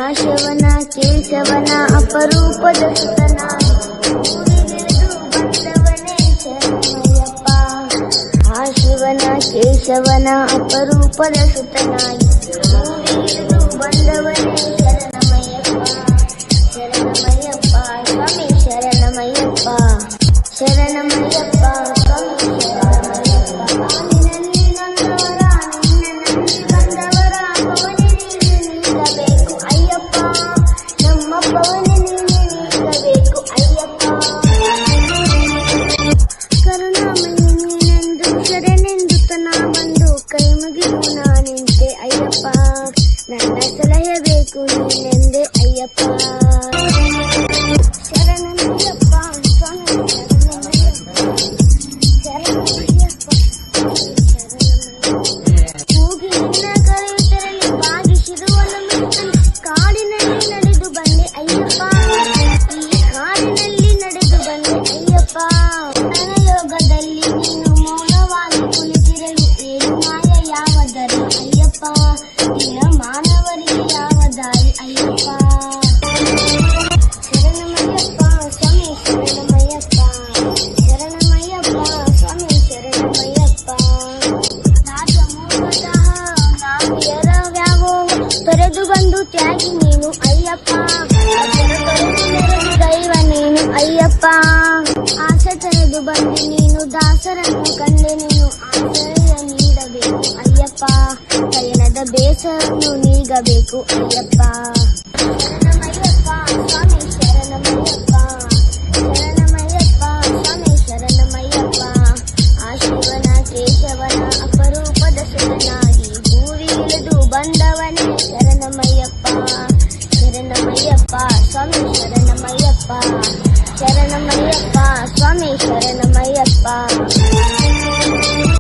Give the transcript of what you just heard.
ಆಶವನ ಕೇಶವನ ಅಪರೂಪದ ಸುತನಾಗಿ ಬಂದವನೇ ಶರಣಮಯ್ಯಪ್ಪ. ಆಶಿವನ ಕೇಶವನ ಅಪರೂಪದ ಸುತನಾಗಿ ಬಂದವನೇ ಶರಣಮಯ್ಯಪ್ಪ. ಶರಣಮಯ್ಯಪ್ಪ ಸ್ವಾಮಿ ಶರಣಮಯ್ಯಪ್ಪ. ಶರಣಮಯ್ಯಪ್ಪ ಸ್ವಾಮಿ ಶರಣಮಯ್ಯಪ್ಪ. ಕಾಲಿನಲ್ಲಿ ನೊಂದವರ ನಿನ್ನಲ್ಲಿ ಬಂದವರ ಪವನೆ ನೀನೆ ನೀಡಬೇಕು ಅಯ್ಯಪ್ಪ. ನಮ್ಮ ಪವನೆ ನೀನೆ ನೀಡಬೇಕು ಅಯ್ಯಪ್ಪ. ಕರುಣಾಮಯಿ ನೀನೆಂದು ಶರಣೆಂದು ತನ ಬಂದು ಕೈ ಮುಗಿದು ನಾನಿಂತೆ ಅಯ್ಯಪ್ಪ. ನನ್ನ ಸಲಹೆ ಬೇಕು ನೀನೆಂದೆ ಅಯ್ಯಪ್ಪ. ಶರಣಮಯ್ಯಪ್ಪ ಸ್ವಾಮಿ ಶರಣಮಯ್ಯಪ್ಪ. ಕೂಗಿ ನಿನ್ನ ಕರೆಯುತ್ತರಲ್ಲಿ ಬಾಗಿಸಿರುವನು ಮೆತ್ತನೆ ಕಾಡಿನಲ್ಲಿ ನಡೆದು ಬಂದೆ ಅಯ್ಯಪ್ಪ. ಈ ಕಾಡಿನಲ್ಲಿ ನಡೆದು ಬಂದೆ ಅಯ್ಯಪ್ಪ. ನನ್ನ ಯೋಗದಲ್ಲಿ ನೀನು ಮೌನವಾಗಿ ಕುಳಿತಿರಲು ಏನು ಮಾಯ ಯಾವ ದಾರಿ ಅಯ್ಯಪ್ಪ. ನಿನ್ನ ಮಾನವರಿಗೆ ಯಾವ ದಾರಿ ಅಯ್ಯಪ್ಪ. ಶರಣಮಯ್ಯಪ್ಪ ಸ್ವಾಮಿ ಶರಣಮಯ್ಯಪ್ಪ. ಶರಣಮಯ್ಯಪ್ಪ ಸ್ವಾಮಿ ಶರಣಮಯ್ಯಪ್ಪ. ರಾಜಮೂಲತಃ ನಾವಿಯರ ವ್ಯಾಮೋಹ ತೊರೆದು ಬಂದು ತ್ಯಾಗಿ ನೀನು ಅಯ್ಯಪ್ಪ. ದೈವ ನೀನು ಅಯ್ಯಪ್ಪ. ಆಸೆ ತೆರೆದು ಬಂದು ನೀನು ದಾಸರನ್ನು ಕಂಡೆ ನೀನು ಆಶ್ರಯ ನೀಡಬೇಕು ಅಯ್ಯಪ್ಪ. ಪಯಣದ ಬೇಸರನ್ನು ನೀಗಬೇಕು ಅಯ್ಯಪ್ಪ. ಶರಣಮಯ್ಯಪ್ಪ ಸ್ವಾಮಿ ಶರಣಮಯ್ಯಪ್ಪ. ಶರಣಮಯ್ಯಪ್ಪ ಸ್ವಾಮಿ ಶರಣಮಯ್ಯಪ್ಪ. ಆಶಿವನ ಕೇಶವನ ಅಪರೂಪದ ಸುತನಾಗಿ ಭೂವಿ ಇಳಿದು ಬಂದವನೇ ಶರಣಮಯ್ಯಪ್ಪ. ಶರಣಮಯ್ಯಪ್ಪ ಸ್ವಾಮಿ ಶರಣಮಯ್ಯಪ್ಪ. ಶರಣಮಯ್ಯಪ್ಪ ಸ್ವಾಮಿ ಶರಣಮಯ್ಯಪ್ಪ.